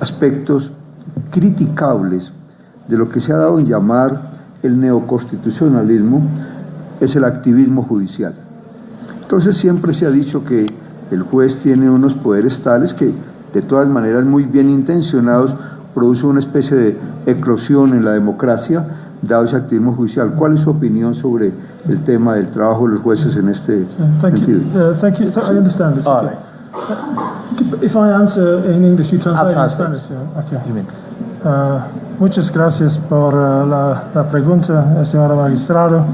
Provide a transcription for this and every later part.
aspectos criticables de lo que se ha dado en llamar el neoconstitucionalismo es el activismo judicial. Entonces siempre se ha dicho que el juez tiene unos poderes tales que, de todas maneras muy bien intencionados, produce una especie de eclosión en la democracia, dado ese activismo judicial. ¿Cuál es su opinión sobre el tema del trabajo de los jueces en este sentido? Thank you. I understand this. Okay. If I answer in English, you translate in Spanish. Okay. Muchas gracias por la pregunta, señora magistrado.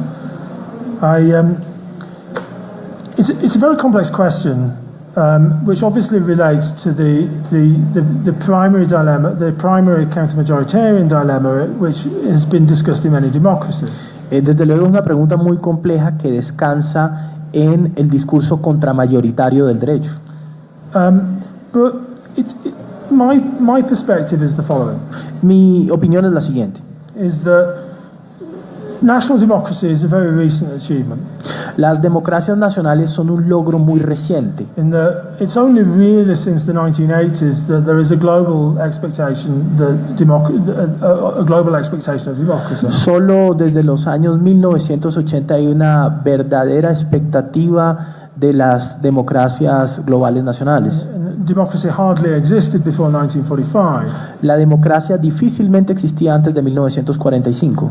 It's a very complex question, which obviously relates to the primary dilemma, the primary counter-majoritarian dilemma, which has been discussed in many democracies. Desde luego es una pregunta muy compleja que descansa en el discurso contramayoritario del derecho. But my perspective is the following. Mi opinión es la siguiente. Is that national democracy is a very recent achievement. Las democracias nacionales son un logro muy reciente. In that it's only really since the 1980s that there is a global expectation that a global expectation of democracy. Solo desde los años 1980 hay una verdadera expectativa de las democracias globales nacionales. Democracy hardly existed before 1945. La democracia difícilmente existía antes de 1945.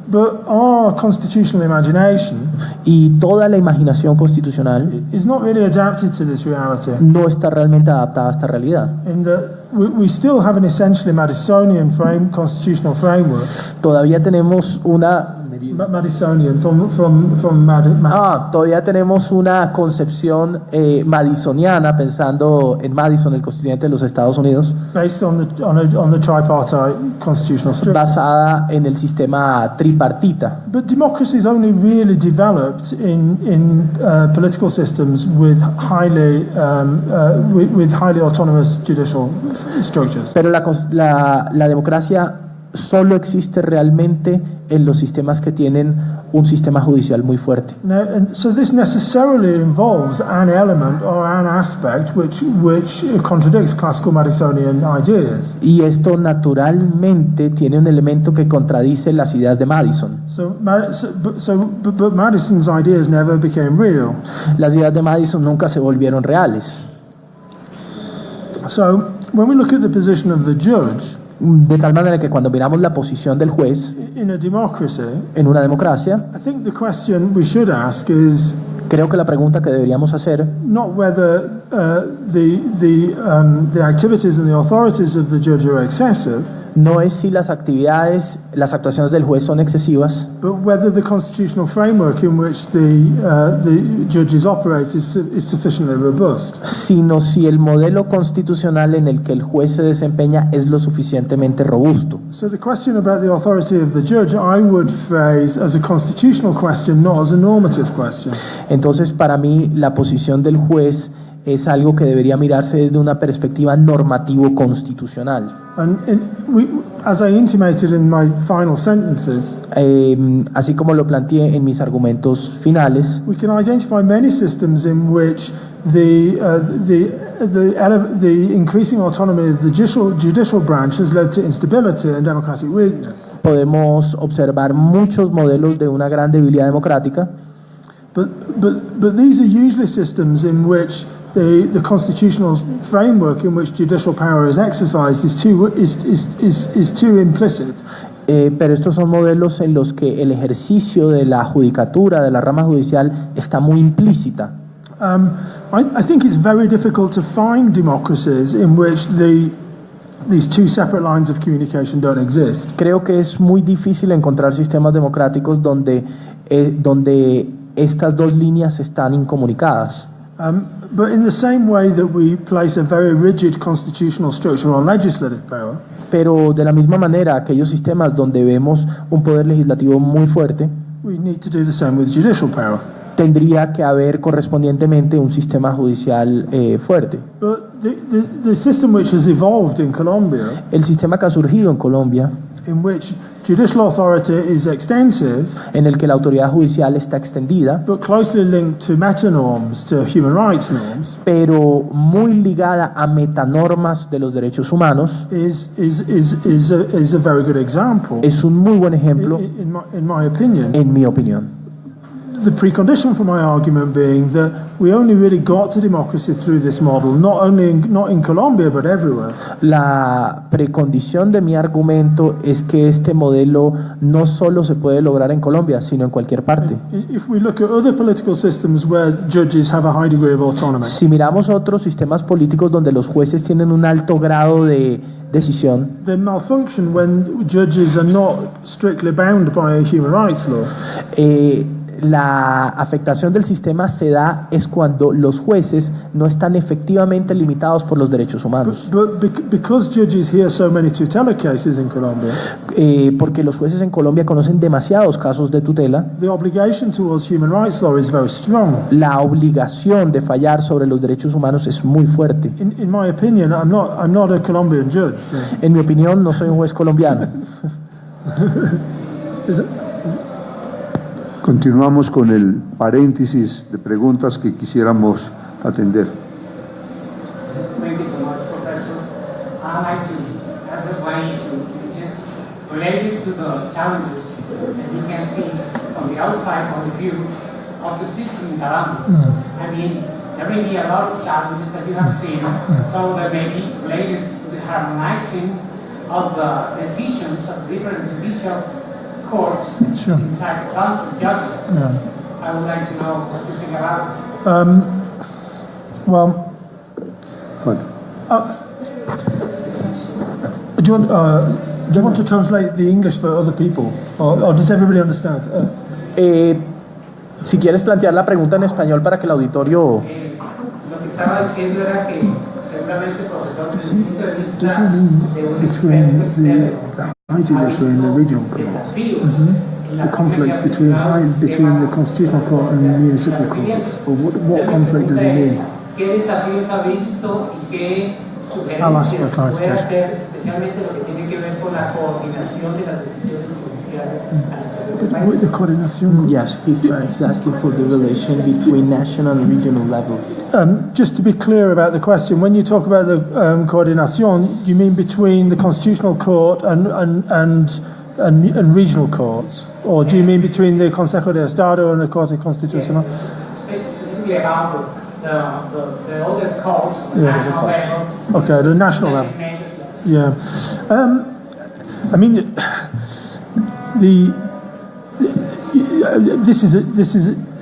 But our constitutional imagination y toda la imaginación constitucional is not really adapted to this reality. No está realmente adaptada a esta realidad. In that we still have an essentially Madisonian constitutional framework. Todavía tenemos una Madisonian todavía tenemos una concepción madisoniana, pensando en Madison, el constituyente de los Estados Unidos, based on the tripartite constitutional structure, basada en el sistema tripartita. But democracy is only really developed in political systems with highly autonomous judicial structures. Pero la democracia solo existe realmente en los sistemas que tienen un sistema judicial muy fuerte. So this necessarily involves an element or an aspect which contradicts classical Madisonian ideas. Y esto naturalmente tiene un elemento que contradice las ideas de Madison. But Madison's ideas never became real. Las ideas de Madison nunca se volvieron reales. So when we look at the position of the judge, de tal manera que cuando miramos la posición del juez en una democracia, creo que la pregunta que deberíamos hacer not whether the activities and the authorities of the judge are excessive, no es si las actividades, las actuaciones del juez son excesivas, but whether the constitutional framework in which the judges operate is sufficiently robust, sino si el modelo constitucional en el que el juez se desempeña es lo suficientemente robusto. So the question about the authority of the judge I would phrase as a constitutional question, not as a normative question. Entonces, para mí la posición del juez es algo que debería mirarse desde una perspectiva normativo-constitucional. As I intimated in my final sentences, así como lo planteé en mis argumentos finales, we can identify many systems in which the increasing autonomy of the judicial branch has led to instability and democratic weakness. Podemos observar muchos modelos de una gran debilidad democrática. But these are usually systems in which the constitutional framework in which judicial power is exercised is too implicit. Pero estos son modelos en los que el ejercicio de la judicatura, de la rama judicial, está muy implícita. I think it's very difficult to find democracies in which these two separate lines of communication don't exist. Creo que es muy difícil encontrar sistemas democráticos donde estas dos líneas están incomunicadas. But in the same way that we place a very rigid constitutional structure on legislative power, pero de la misma manera, aquellos sistemas donde vemos un poder legislativo muy fuerte, we need to do the same with judicial power. Tendría que haber correspondientemente un sistema judicial fuerte. But the system which has evolved in Colombia, el sistema que ha surgido en Colombia, in which judicial authority is extensive, en el que la autoridad judicial está extendida, but closely linked to meta-norms, to human rights norms, pero muy ligada a metanormas de los derechos humanos, is a very good example. es un muy buen ejemplo, In my opinion. en mi opinión. The precondition for my argument being that we only really got to democracy through this model, not in Colombia, but everywhere. La precondición de mi argumento es que este modelo no solo se puede lograr en Colombia, sino en cualquier parte. If we look at other political systems where judges have a high degree of autonomy, Si miramos otros sistemas políticos donde los jueces tienen un alto grado de decisión, they malfunction when judges are not strictly bound by a human rights law. La afectación del sistema se da es cuando los jueces no están efectivamente limitados por los derechos humanos. Because judges hear so many tutela cases in Colombia, Porque los jueces en Colombia conocen demasiados casos de tutela, the obligation towards human rights law is very strong. la obligación de fallar sobre los derechos humanos es muy fuerte. In my opinion, I'm not a Colombian judge. En mi opinión, no soy un juez colombiano. Is it? Continuamos con el paréntesis de preguntas que quisiéramos atender. Thank you so much, Professor. I'd like to address one issue, which is related to the challenges that you can see from the outside point of view of the system in Colombia. I mean, there may be a lot of challenges that you have seen, so that may be related to the harmonizing of the decisions of different judicial courts Sure. inside the country, judges. Yeah. I would like to know what you think about it. Well, Bueno, do you want to translate the English for other people, or does everybody understand? Si quieres plantear la pregunta en español para que el auditorio... Lo que estaba diciendo era que seguramente, profesor, desde el punto de vista Does it mean de un between experto externo, the high judiciary and the regional courts, desafíos en la the conflicts práctica between del between the sistema constitutional court and the municipal courts, or what conflict does it mean? ¿Qué desafíos ha visto y qué I'll ask for sugerencias puede clarification. hacer, especialmente lo que tiene que ver con la coordinación de las decisiones judiciales a nivel del With the país? coordination. Yes, he's asking for the relation between national and regional level. Just to be clear about the question, when you talk about the coordination, you mean between the constitutional court and regional courts, or do you mean between the Consejo de Estado and the Corte Constitucional? Specifically about the other courts, the Yeah, national the courts. level. Okay, the national level. Yes. Yeah, I mean,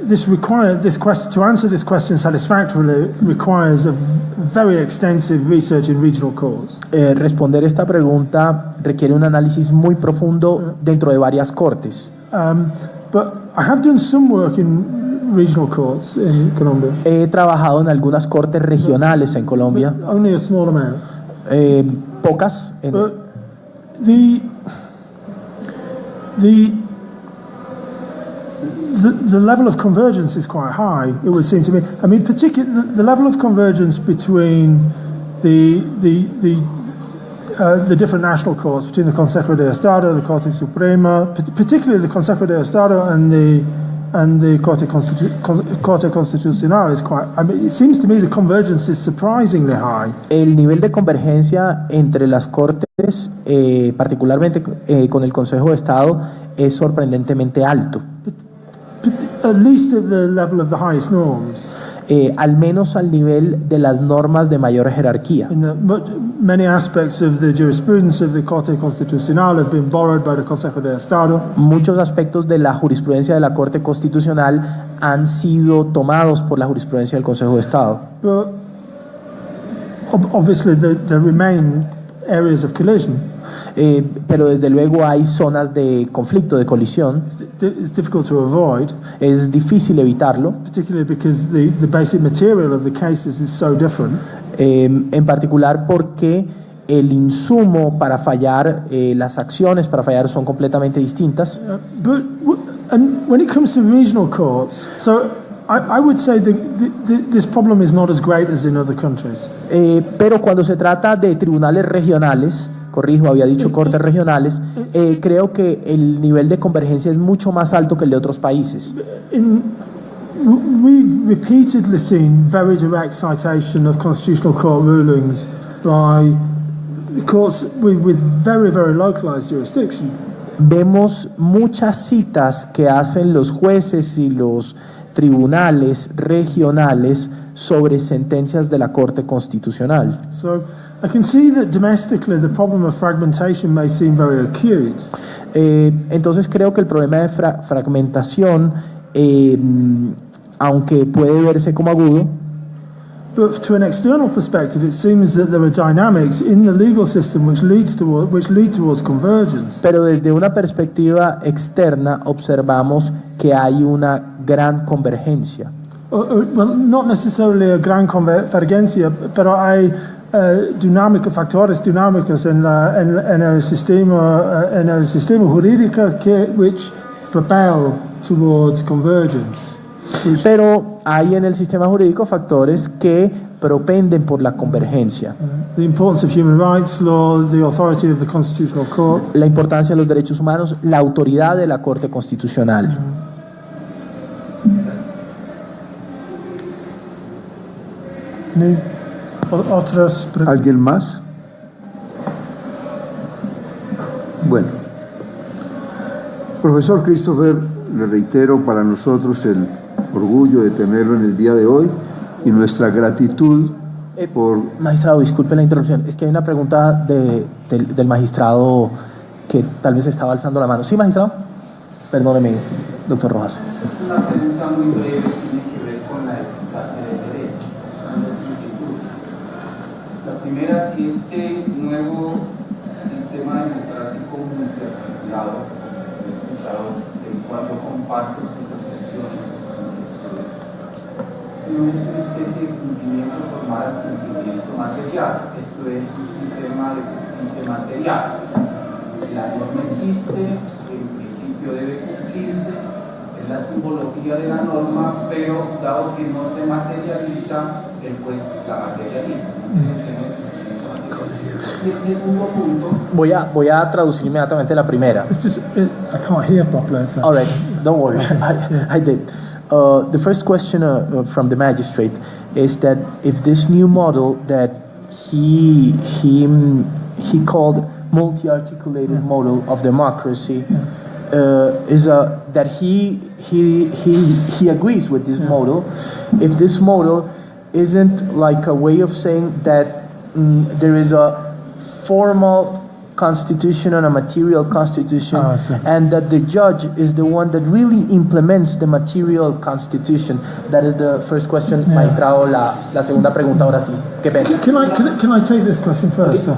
this question, to answer this question satisfactorily requires a very extensive research in regional courts. Responder esta pregunta requiere un análisis muy profundo dentro de varias cortes. But I have done some work in regional courts in Colombia. He trabajado en algunas cortes regionales en Colombia, Only a small amount. pocas. But the level of convergence is quite high, it would seem to me. I mean, particularly the level of convergence between the different national courts, between the Consejo de Estado, the Corte Suprema, particularly the Consejo de Estado and the Corte Constitucional is quite. I mean, it seems to me the convergence is surprisingly high. El nivel de convergencia entre las cortes, particularmente con el Consejo de Estado, es sorprendentemente alto. But at least at the level of the highest norms. Al menos al nivel de las normas de mayor jerarquía. In the many aspects of the jurisprudence of the Corte Constitucional have been borrowed by the Consejo de Estado. Muchos aspectos de la jurisprudencia de la Corte Constitucional han sido tomados por la jurisprudencia del Consejo de Estado. But obviously there remain areas of collision. Pero desde luego hay zonas de conflicto, de colisión. It's difficult to avoid, Es difícil evitarlo, particularly because the basic material of the cases is so different. en particular porque el insumo para fallar, las acciones para fallar son completamente distintas. And when it comes to regional courts, so I would say this problem is not as great as in other countries. Pero cuando se trata de tribunales regionales, corrijo, había dicho cortes regionales, creo que el nivel de convergencia es mucho más alto que el de otros países. We've repeatedly seen very direct citation of constitutional court rulings by the courts with very, very localized jurisdiction. Vemos muchas citas que hacen los jueces y los tribunales regionales sobre sentencias de la Corte Constitucional. So I can see that domestically the problem of fragmentation may seem very acute. Entonces creo que el problema de fragmentación, aunque puede verse como agudo, but to an external perspective, it seems that there are dynamics in the legal system which lead towards convergence. Pero desde una perspectiva externa observamos que hay una gran convergencia. Well, not necessarily a gran convergencia, pero hay factores dinámicos en el sistema jurídico which propel towards convergence. Pero hay en el sistema jurídico factores que propenden por la convergencia. The importance of human rights law, the authority of the Constitutional Court. La importancia de los derechos humanos, la autoridad de la Corte Constitucional. ¿Alguien más? Bueno, profesor Christopher, le reitero para nosotros el orgullo de tenerlo en el día de hoy y nuestra gratitud por... Magistrado, disculpe la interrupción, es que hay una pregunta del magistrado que tal vez estaba alzando la mano. ¿Sí, magistrado? Perdóneme, doctor Rojas. Es una pregunta muy breve, tiene que ver con la eficacia del derecho. Son dos inquietudes. La primera, si este nuevo sistema democrático multiarticulado, he escuchado, del cual yo comparto sus reflexiones, no es una especie de cumplimiento formal al cumplimiento material. Esto es un tema de justicia material. La norma existe, en principio debe cumplirse, es la simbología de la norma, pero dado que no se materializa, el juez la materializa. Y el segundo punto... Voy a traducir inmediatamente la primera. It's just, I can't hear properly. So. All right, don't worry, I did. The first question from the magistrate is that if this new model that he called multi-articulated model of democracy is that he agrees with this model, if this model isn't like a way of saying that there is a formal constitution and a material constitution, and that the judge is the one that really implements the material constitution. That is the first question, magistrado. La segunda pregunta ahora sí. Qué pena. Can I take this question first, sir?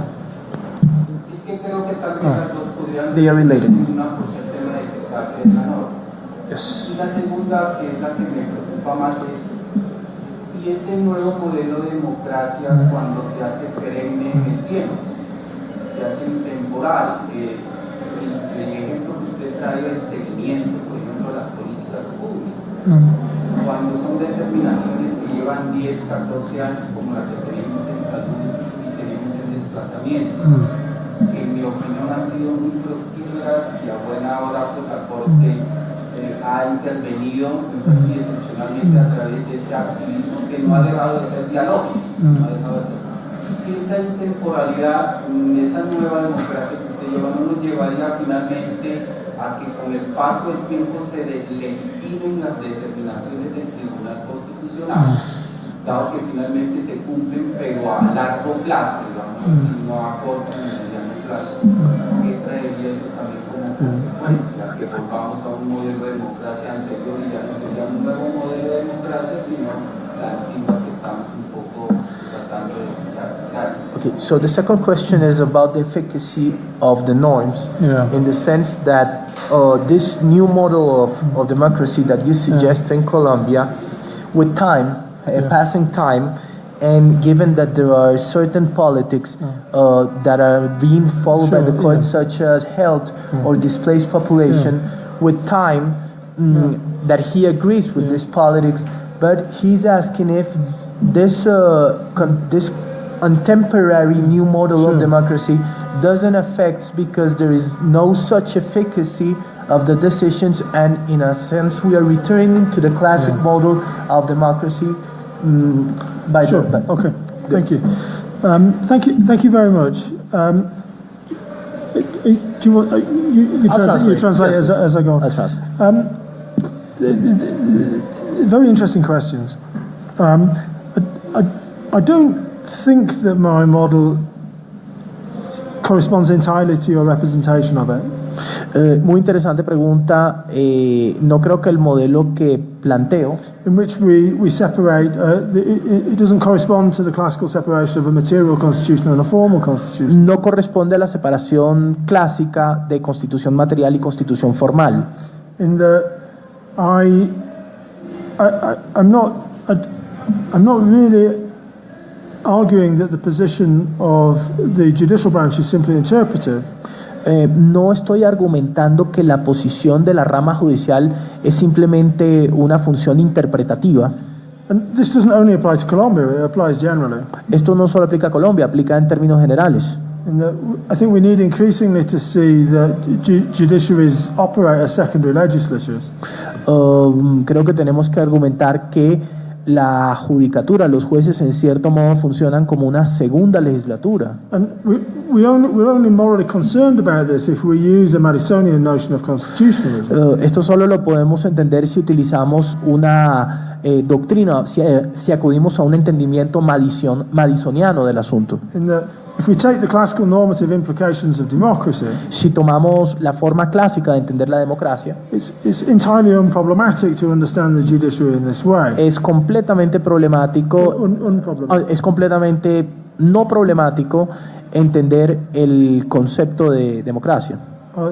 Es que creo que tal vez las dos podrían They are related. una por el tema de eficacia de la norma. Yes. Y la segunda, que es la que me preocupa más, es y ese nuevo modelo de democracia cuando se hace perenne en el tiempo, se hace intemporal. El ejemplo que usted trae del seguimiento, por ejemplo, de las políticas públicas, cuando son determinaciones que llevan 10, 14 años, como la que tenemos en salud y tenemos en desplazamiento, que en mi opinión han sido muy fructíferas y a buena hora pues la Corte ha intervenido, pues así excepcionalmente a través de ese activismo que no ha dejado de ser dialógico, no ha dejado de ser. Si esa intemporalidad, esa nueva democracia que usted lleva, no nos llevaría finalmente a que con el paso del tiempo se deslegitimen las determinaciones del Tribunal Constitucional, dado que finalmente se cumplen pero a largo plazo, digamos, no a corto ni mediano plazo. ¿Qué traería eso también como consecuencia? Que volvamos a un modelo de democracia anterior y ya no sería un nuevo modelo de democracia, sino la antigua que estamos un poco tratando de desechar. Okay, so the second question is about the efficacy of the norms, in the sense that this new model of democracy that you suggest in Colombia, with time, passing time, and given that there are certain politics that are being followed by the courts, such as health or displaced population, with time, that he agrees with this politics, but he's asking if this temporary new model Sure. of democracy doesn't affect because there is no such efficacy of the decisions, and in a sense we are returning to the classic model of democracy. By Sure. the, by, Okay. Thank you. Thank you very much. Do you want you translate Yes, as I go on? I'll translate. Very interesting questions. I don't think that my model corresponds entirely to your representation of it. Muy interesante pregunta. No creo que el modelo que planteo, In which we separate, it doesn't correspond to the classical separation of a material constitution and a formal constitution. no corresponde a la separación clásica de constitución material y constitución formal. In that I'm not really arguing that the position of the judicial branch is simply interpretive. No estoy argumentando que la posición de la rama judicial es simplemente una función interpretativa. And this doesn't only apply to Colombia, it applies generally. Esto no solo aplica a Colombia, aplica en términos generales. In that I think we need increasingly to see that judiciaries operate as secondary legislatures. Creo que tenemos que argumentar que la judicatura, los jueces en cierto modo funcionan como una segunda legislatura. And we're only morally concerned about this if we use a Madisonian notion of constitutionalism. Esto solo lo podemos entender si utilizamos una doctrina, si acudimos a un entendimiento madisoniano del asunto. In that if we take the classical normative implications of democracy, Si tomamos la forma clásica de entender la democracia, it's entirely unproblematic to understand the judiciary in this way. es completamente problemático, Unproblematic. es completamente no problemático entender el concepto de democracia,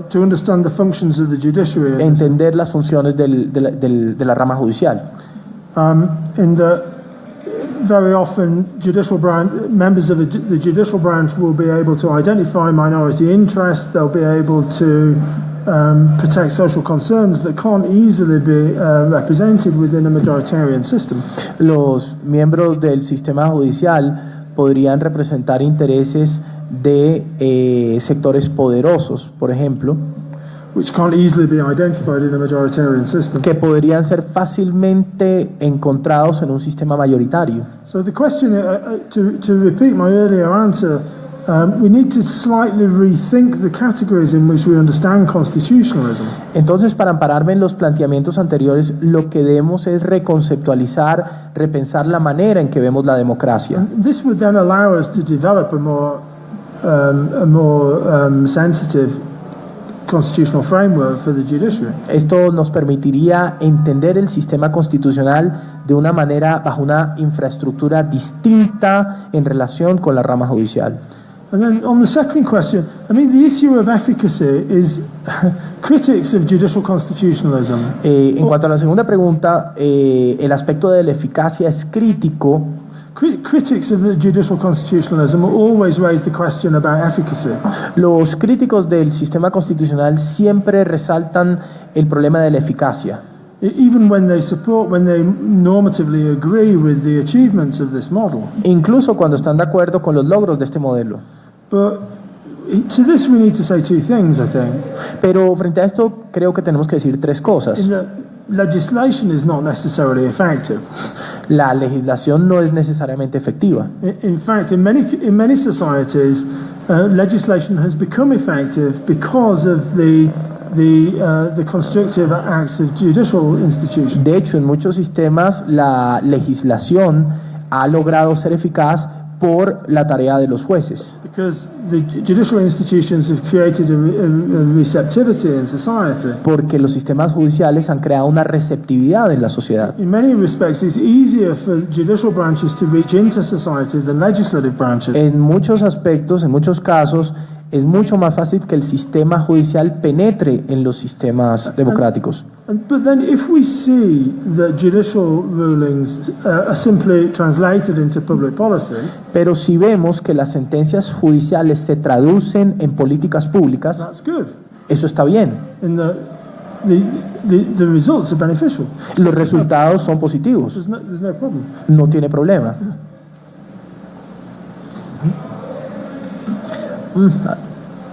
To understand the functions of the judiciary. entender las funciones de la rama judicial. In that very often members of the judicial branch will be able to identify minority interests, they'll be able to protect social concerns that can't easily be represented within a majoritarian system. Los miembros del sistema judicial podrían representar intereses de sectores poderosos, por ejemplo, Which can't easily be identified in a majoritarian system. que podrían ser fácilmente encontrados en un sistema mayoritario. So the question, to repeat my earlier answer, we need to slightly rethink the categories in which we understand constitutionalism. Entonces, para ampararme en los planteamientos anteriores, lo que debemos es reconceptualizar, repensar la manera en que vemos la democracia. And this would then allow us to develop a more sensitive constitutional framework for the judiciary. Esto nos permitiría entender el sistema constitucional de una manera, bajo una infraestructura distinta en relación con la rama judicial. And then on the second question, I mean, the issue of efficacy is critics of judicial constitutionalism. En cuanto a la segunda pregunta, el aspecto de la eficacia es crítico. Critics of the judicial constitutionalism always raise the question about efficacy. Los críticos del sistema constitucional siempre resaltan el problema de la eficacia. Even when they normatively agree with the achievements of this model. Incluso cuando están de acuerdo con los logros de este modelo. But to this we need to say two things, I think. Pero frente a esto creo que tenemos que decir tres cosas. In that legislation is not necessarily effective. La legislación no es necesariamente efectiva. In fact, in many societies, legislation has become effective because of the constructive acts of judicial institutions. De hecho, en muchos sistemas la legislación ha logrado ser eficaz por la tarea de los jueces. Because the judicial institutions have created a receptivity in society. Porque los sistemas judiciales han creado una receptividad en la sociedad. In many respects, it's easier for judicial branches to reach into society than legislative branches. En muchos aspectos, en muchos casos, es mucho más fácil que el sistema judicial penetre en los sistemas democráticos. But then if we see that judicial rulings are simply translated into public policies, Pero si vemos que las sentencias judiciales se traducen en políticas públicas, that's good. eso está bien. In the results are beneficial. Los resultados son positivos, There's no problem. no tiene problema.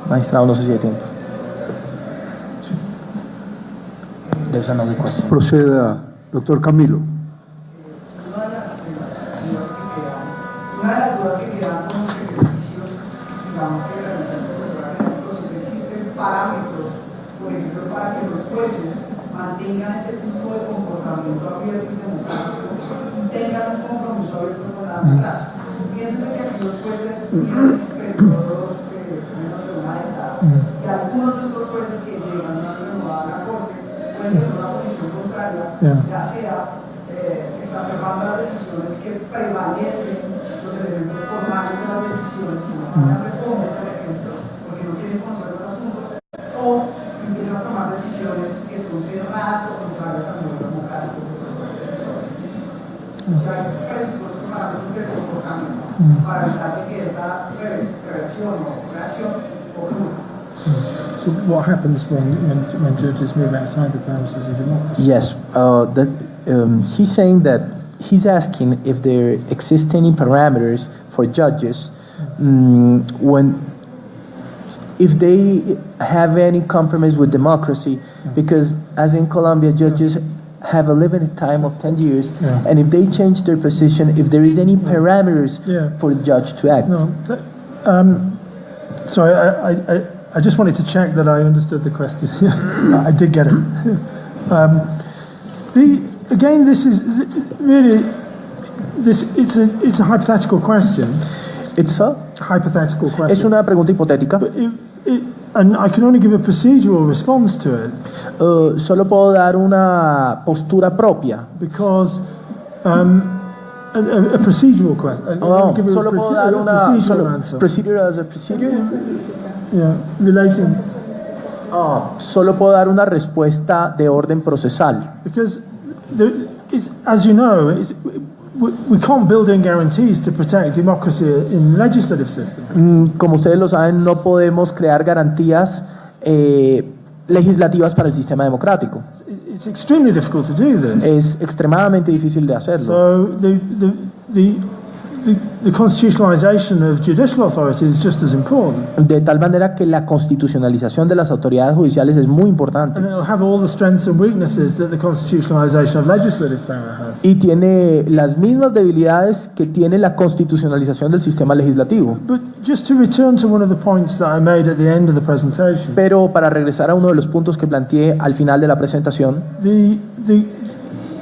Magistrado, no sé si hay tiempo. There's another question. Proceda, doctor Camilo. Una de las dudas que quedan con los ejercicios, digamos, que realizan el profesorado, si existen parámetros, por ejemplo, para que los jueces mantengan ese tipo de comportamiento abierto y democrático y tengan un compromiso abierto con la democracia. Piénsense que aquí los jueces tienen periodos menos de una década y algunos de estos jueces que llegan a la corte pueden tener una posición contraria, ya sea exacerbando las decisiones que prevalecen los elementos formales de las decisiones y no van a reforma, por ejemplo, porque no quieren conocer los asuntos, o empiezan a tomar decisiones que son cerradas o contrarias al modelo democrático. O sea, hay presupuestos parámetros de comportamiento para evitar que esa reversión o reacción ocurra. So what happens when judges move outside the parameters of democracy? Yes, he's saying that he's asking if there exist any parameters for judges if they have any compromise with democracy, because as in Colombia, judges have a limited time of 10 years, and if they change their position, if there is any parameters for the judge to act. No, sorry, I just wanted to check that I understood the question. I did get it. Again, this is really it's a hypothetical question. It's a hypothetical question. Es una pregunta hipotética. And I can only give a procedural response to it. Solo puedo dar una postura propia. Because a procedural question. Solo puedo dar una procedure as a procedure. Yeah, relating. Solo puedo dar una respuesta de orden procesal. Because as you know, we can't build in guarantees to protect democracy in legislative system. Como ustedes lo saben, no podemos crear garantías legislativas para el sistema democrático. It's extremely difficult to do this. Es extremadamente difícil de hacerlo. So the constitutionalization of judicial authority is just as important. De tal manera que la constitucionalización de las autoridades judiciales es muy importante. And it'll have all the strengths and weaknesses that the constitutionalization of legislative power has. Y tiene las mismas debilidades que tiene la constitucionalización del sistema legislativo. But just to return to one of the points that I made at the end of the presentation. Pero para regresar a uno de los puntos que planteé al final de la presentación,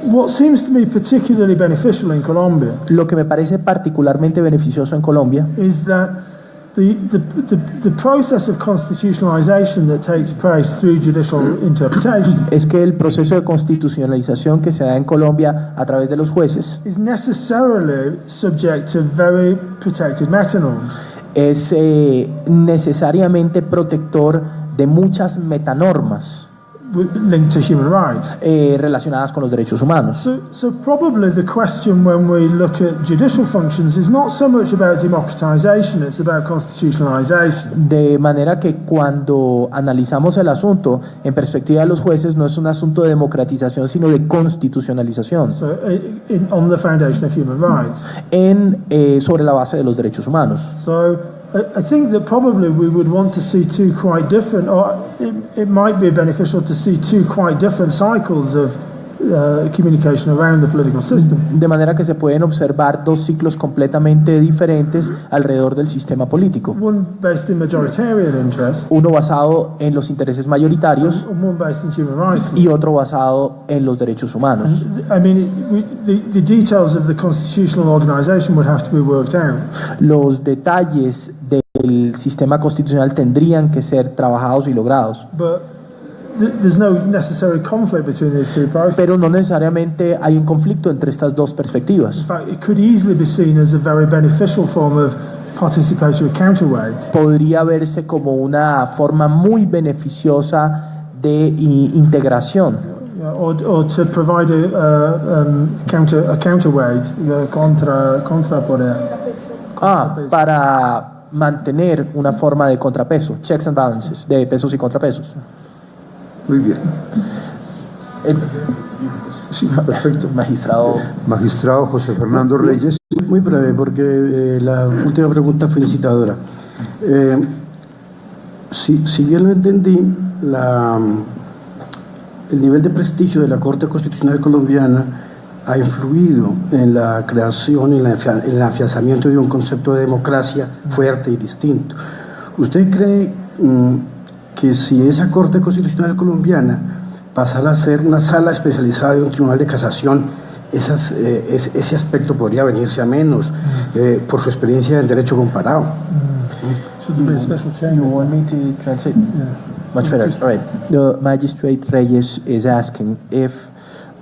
what seems to me particularly beneficial in Colombia, lo que me parece particularmente beneficioso en Colombia, is that the process of constitutionalization that takes place through judicial interpretation es que el proceso de constitucionalización que se da en Colombia a través de los jueces is necessarily subject to very protected metanorms. Es necesariamente protector de muchas metanormas linked to human rights, relacionadas con los derechos humanos. So probably the question when we look at judicial functions is not so much about democratization, it's about constitutionalization. De manera que cuando analizamos el asunto en perspectiva de los jueces no es un asunto de democratización sino de constitucionalización. So on the foundation of human rights. Sobre la base de los derechos humanos. So I think that probably we would want to see two quite different, or it might be beneficial to see two quite different cycles of communication around the political system. De manera que se pueden observar dos ciclos completamente diferentes alrededor del sistema político. One based in majoritarian interest. Uno basado en los intereses mayoritarios. And one based in human rights. Y otro basado en los derechos humanos. I mean, the details of the constitutional organization would have to be worked out. Los detalles del sistema constitucional tendrían que ser trabajados y logrados. But there's no necessary conflict between these two processes. Pero no necesariamente hay un conflicto entre estas dos perspectivas. In fact, it could easily be seen as a very beneficial form of participatory counterweight. Podría verse como una forma muy beneficiosa de integración. Or to provide a counterweight, contrapoder. Para mantener una forma de contrapeso, checks and balances, de pesos y contrapesos. Muy bien. Sí, perfecto. Magistrado José Fernando Reyes. Muy breve, porque la última pregunta fue incitadora. Si bien lo entendí, el nivel de prestigio de la Corte Constitucional colombiana ha influido en la creación y en el afianzamiento de un concepto de democracia fuerte y distinto. ¿Usted cree que si esa Corte Constitucional colombiana pasara a ser una sala especializada de un tribunal de casación, ese aspecto podría venirse a menos por su experiencia en derecho comparado? You want me to translate? Yeah. Much better. All right. The magistrate Reyes is asking if,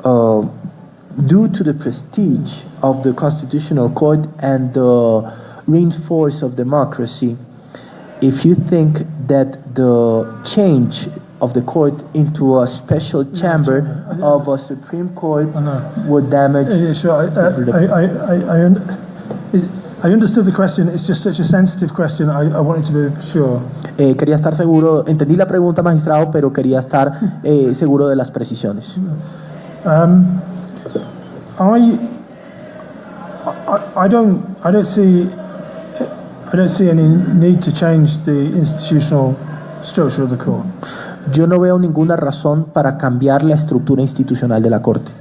due to the prestige of the Constitutional Court and the reinforce of democracy, if you think that the change of the court into a special chamber of a Supreme Court would damage... Yeah, sure. I understood the question. It's just such a sensitive question. I wanted to be sure. Quería estar seguro, entendí la pregunta, magistrado, pero quería estar seguro de las precisiones. I don't see any need to change the institutional structure of the court. Yo no veo ninguna razón para cambiar la estructura institucional de la Corte.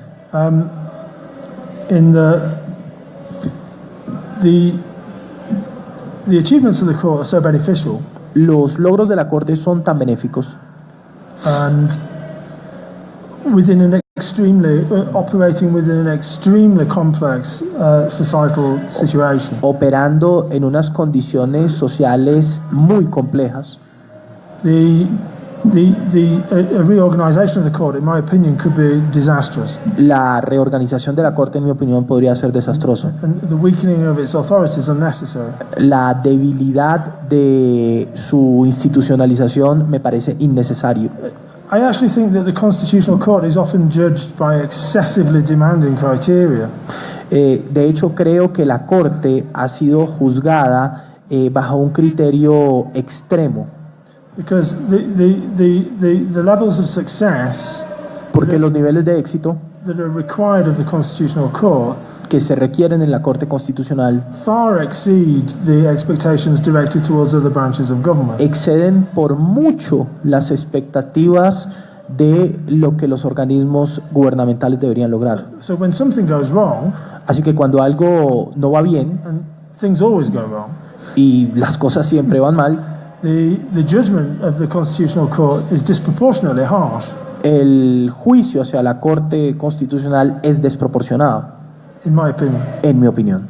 The achievements of the court are so beneficial. Los logros de la Corte son tan benéficos. And operating within an extremely complex societal situation. Operando en unas condiciones sociales muy complejas. A reorganization of the court, in my opinion, could be disastrous. La reorganización de la Corte, en mi opinión, podría ser desastroso. And the weakening of its authority is unnecessary. La debilidad de su institucionalización me parece innecesario. I actually think that the Constitutional Court is often judged by excessively demanding criteria. De hecho, creo que la Corte ha sido juzgada bajo un criterio extremo. Because the levels of success, porque los niveles de éxito that are required of the Constitutional Court que se requieren en la Corte Constitucional far exceed the expectations directed towards other branches of government. Exceden por mucho las expectativas de lo que los organismos gubernamentales deberían lograr. So when something goes wrong, así que cuando algo no va bien, and things always go wrong, y las cosas siempre van mal, the judgment of the Constitutional Court is disproportionately harsh. El juicio hacia la Corte Constitucional es desproporcionado. In my opinion. En mi opinión.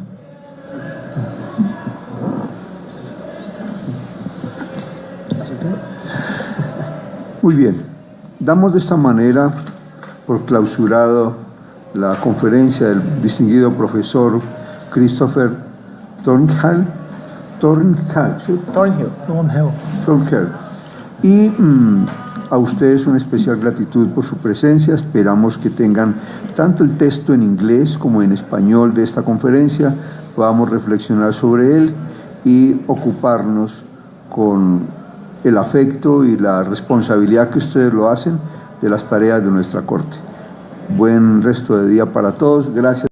Muy bien. Damos de esta manera por clausurado la conferencia del distinguido profesor Christopher Thornhill. Y a ustedes una especial gratitud por su presencia. Esperamos que tengan tanto el texto en inglés como en español de esta conferencia, podamos reflexionar sobre él y ocuparnos con el afecto y la responsabilidad que ustedes lo hacen de las tareas de nuestra Corte. Buen resto de día para todos. Gracias.